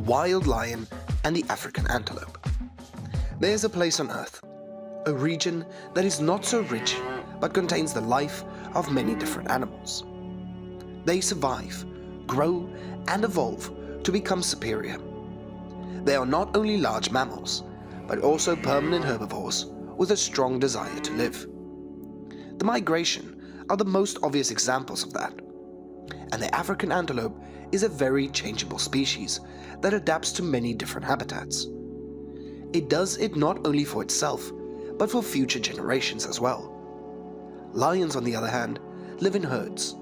wild lion and the African antelope. There's a place on Earth, a region that is not so rich but contains the life of many different animals. They survive, grow, and evolve to become superior. They are not only large mammals, but also permanent herbivores with a strong desire to live. The migration are the most obvious examples of that, and the African antelope is a very changeable species that adapts to many different habitats. It does it not only for itself, but for future generations as well. Lions, on the other hand, live in herds,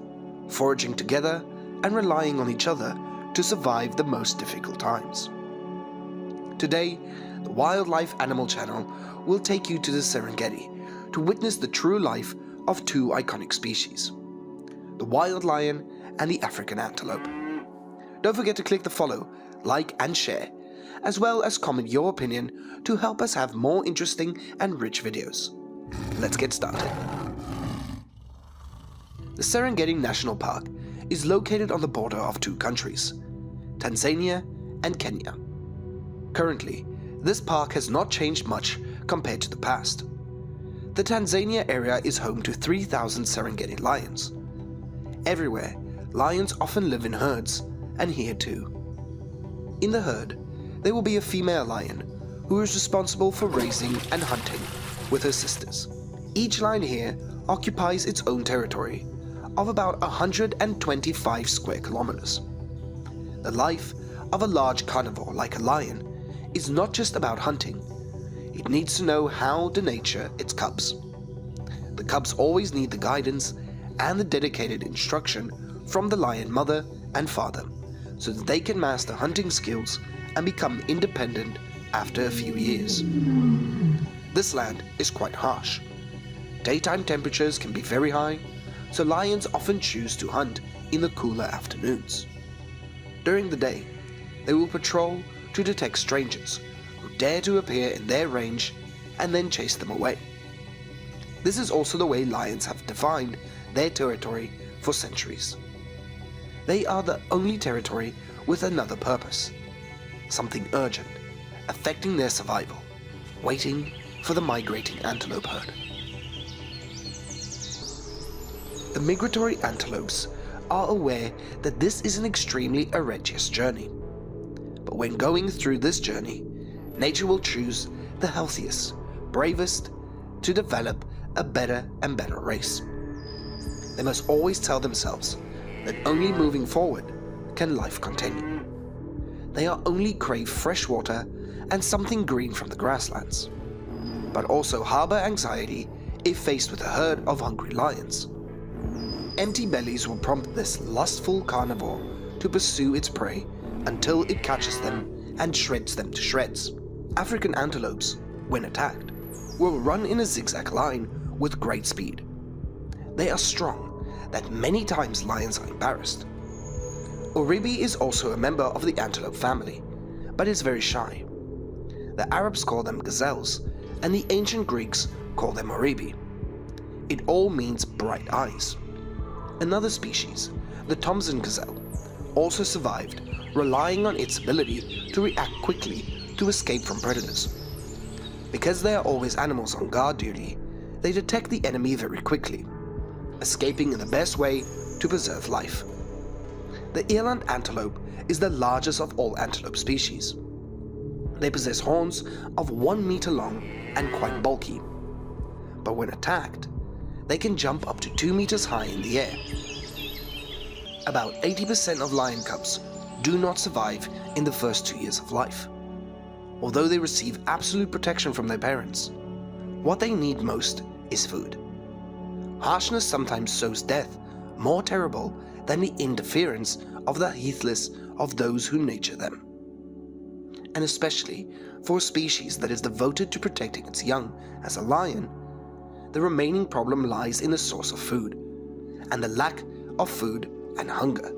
foraging together and relying on each other to survive the most difficult times. Today, the Wildlife Animal Channel will take you to the Serengeti to witness the true life of two iconic species, the wild lion and the African antelope. Don't forget to click the follow, like and share, as well as comment your opinion to help us have more interesting and rich videos. Let's get started. The Serengeti National Park is located on the border of two countries, Tanzania and Kenya. Currently, this park has not changed much compared to the past. The Tanzania area is home to 3,000 Serengeti lions. Everywhere, lions often live in herds, and here too. In the herd, there will be a female lion who is responsible for raising and hunting with her sisters. Each lion here occupies its own territory of about 125 square kilometers. The life of a large carnivore like a lion is not just about hunting. It needs to know how to nature its cubs. The cubs always need the guidance and the dedicated instruction from the lion mother and father so that they can master hunting skills and become independent after a few years. This land is quite harsh. Daytime temperatures can be very high, so lions often choose to hunt in the cooler afternoons. During the day, they will patrol to detect strangers who dare to appear in their range and then chase them away. This is also the way lions have defined their territory for centuries. They are the only territory with another purpose, something urgent, affecting their survival, waiting for the migrating antelope herd. The migratory antelopes are aware that this is an extremely arduous journey. But when going through this journey, nature will choose the healthiest, bravest to develop a better and better race. They must always tell themselves that only moving forward can life continue. They are only crave fresh water and something green from the grasslands, but also harbor anxiety if faced with a herd of hungry lions. Empty bellies will prompt this lustful carnivore to pursue its prey until it catches them and shreds them to shreds. African antelopes, when attacked, will run in a zigzag line with great speed. They are strong that many times lions are embarrassed. Oribi is also a member of the antelope family, but is very shy. The Arabs call them gazelles, and the ancient Greeks call them oribi. It all means bright eyes. Another species, the Thomson gazelle, also survived, relying on its ability to react quickly to escape from predators. Because they are always animals on guard duty, they detect the enemy very quickly, escaping in the best way to preserve life. The eland antelope is the largest of all antelope species. They possess horns of 1 meter long and quite bulky. But when attacked, they can jump up to 2 meters high in the air. About 80% of lion cubs do not survive in the first 2 years of life. Although they receive absolute protection from their parents, what they need most is food. Harshness sometimes sows death more terrible than the interference of the heedless of those who nature them. And especially for a species that is devoted to protecting its young as a lion, the remaining problem lies in the source of food, and the lack of food and hunger.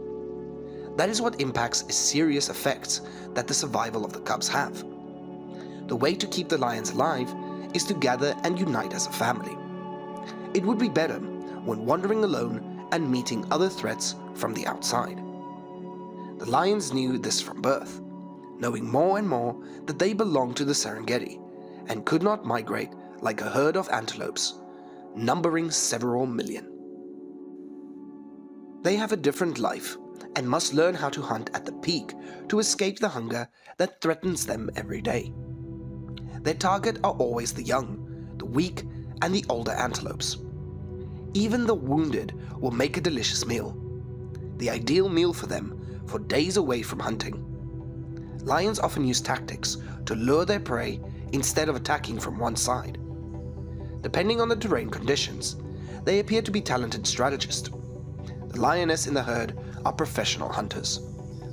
That is what impacts serious effects that the survival of the cubs have. The way to keep the lions alive is to gather and unite as a family. It would be better when wandering alone and meeting other threats from the outside. The lions knew this from birth, knowing more and more that they belong to the Serengeti and could not migrate like a herd of antelopes, numbering several million. They have a different life and must learn how to hunt at the peak to escape the hunger that threatens them every day. Their target are always the young, the weak, and the older antelopes. Even the wounded will make a delicious meal, the ideal meal for them for days away from hunting. Lions often use tactics to lure their prey instead of attacking from one side. Depending on the terrain conditions, they appear to be talented strategists. The lioness in the herd are professional hunters.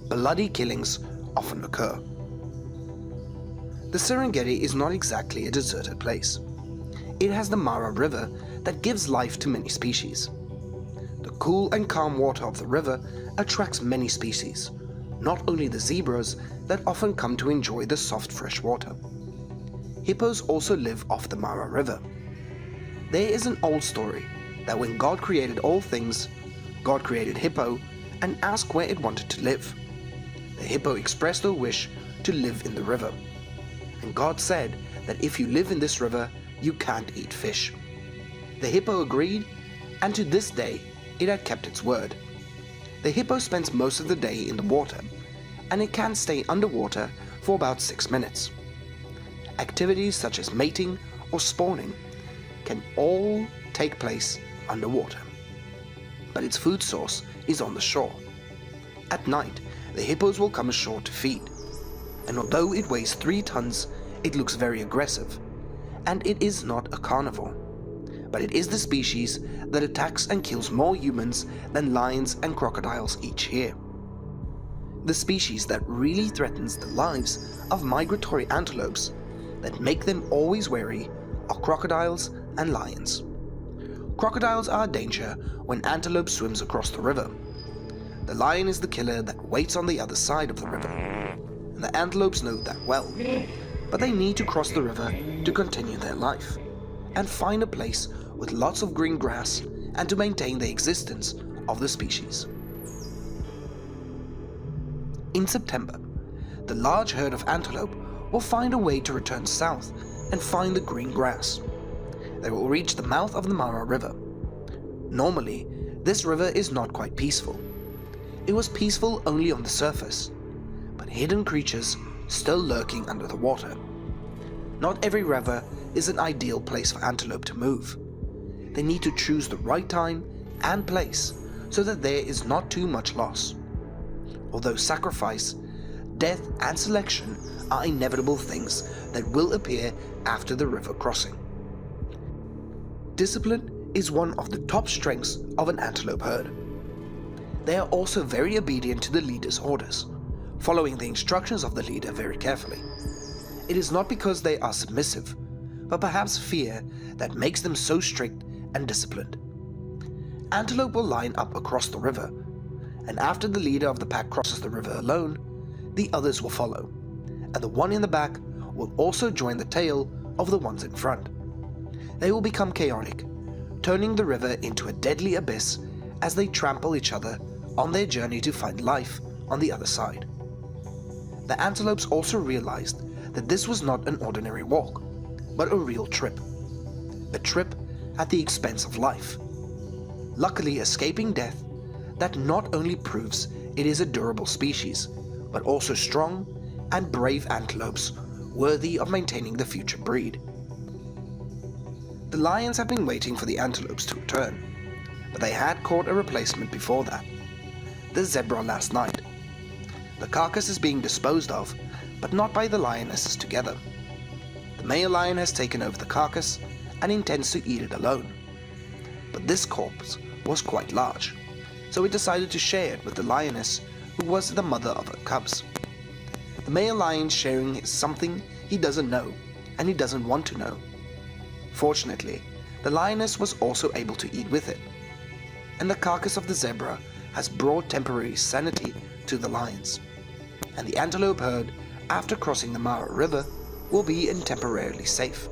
Bloody killings often occur. The Serengeti is not exactly a deserted place. It has the Mara River that gives life to many species. The cool and calm water of the river attracts many species, not only the zebras that often come to enjoy the soft fresh water. Hippos also live off the Mara River. There is an old story that when God created all things, God created hippo and asked where it wanted to live. The hippo expressed a wish to live in the river, and God said that if you live in this river, you can't eat fish. The hippo agreed, and to this day, it had kept its word. The hippo spends most of the day in the water, and it can stay underwater for about 6 minutes. Activities such as mating or spawning can all take place underwater. But its food source is on the shore. At night, the hippos will come ashore to feed, and although it weighs 3 tons, it looks very aggressive, and it is not a carnivore. But it is the species that attacks and kills more humans than lions and crocodiles each year. The species that really threatens the lives of migratory antelopes that make them always wary are crocodiles and lions. Crocodiles are a danger when antelope swims across the river. The lion is the killer that waits on the other side of the river, and the antelopes know that well, but they need to cross the river to continue their life and find a place with lots of green grass and to maintain the existence of the species. In September, the large herd of antelope will find a way to return south and find the green grass. They will reach the mouth of the Mara River. Normally, this river is not quite peaceful. It was peaceful only on the surface, but hidden creatures still lurking under the water. Not every river is an ideal place for antelope to move. They need to choose the right time and place so that there is not too much loss. Although sacrifice, death and selection are inevitable things that will appear after the river crossing. Discipline is one of the top strengths of an antelope herd. They are also very obedient to the leader's orders, following the instructions of the leader very carefully. It is not because they are submissive, but perhaps fear that makes them so strict and disciplined. Antelope will line up across the river, and after the leader of the pack crosses the river alone, the others will follow, and the one in the back will also join the tail of the ones in front. They will become chaotic, turning the river into a deadly abyss as they trample each other on their journey to find life on the other side. The antelopes also realized that this was not an ordinary walk, but a real trip. A trip at the expense of life. Luckily escaping death that not only proves it is a durable species, but also strong and brave antelopes worthy of maintaining the future breed. The lions have been waiting for the antelopes to return, but they had caught a replacement before that, the zebra last night. The carcass is being disposed of, but not by the lionesses together. The male lion has taken over the carcass and intends to eat it alone. But this corpse was quite large, so it decided to share it with the lioness who was the mother of her cubs. The male lion sharing is something he doesn't know and he doesn't want to know. Fortunately, the lioness was also able to eat with it, and the carcass of the zebra has brought temporary sanity to the lions, and the antelope herd, after crossing the Mara River, will be temporarily safe.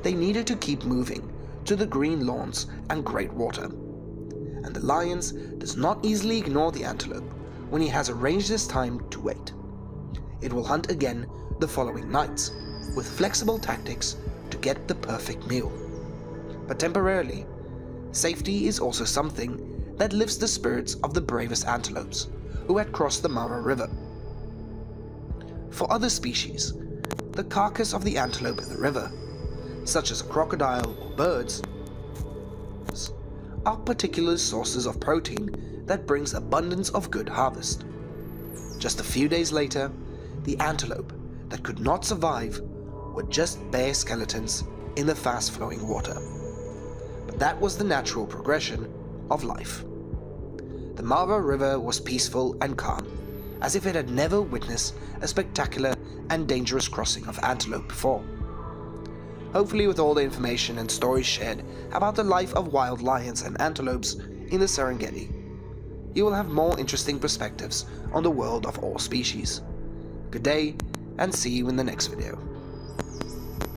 They needed to keep moving to the green lawns and great water, and the lions does not easily ignore the antelope when he has arranged his time to wait. it will hunt again the following nights, with flexible tactics to get the perfect meal. But temporarily, safety is also something that lifts the spirits of the bravest antelopes who had crossed the Mara River. For other species, the carcass of the antelope in the river, such as a crocodile or birds, are particular sources of protein that brings abundance of good harvest. Just a few days later, the antelope that could not survive were just bare skeletons in the fast-flowing water. But that was the natural progression of life. The Mara River was peaceful and calm, as if it had never witnessed a spectacular and dangerous crossing of antelope before. Hopefully, with all the information and stories shared about the life of wild lions and antelopes in the Serengeti, you will have more interesting perspectives on the world of all species. Good day, and see you in the next video.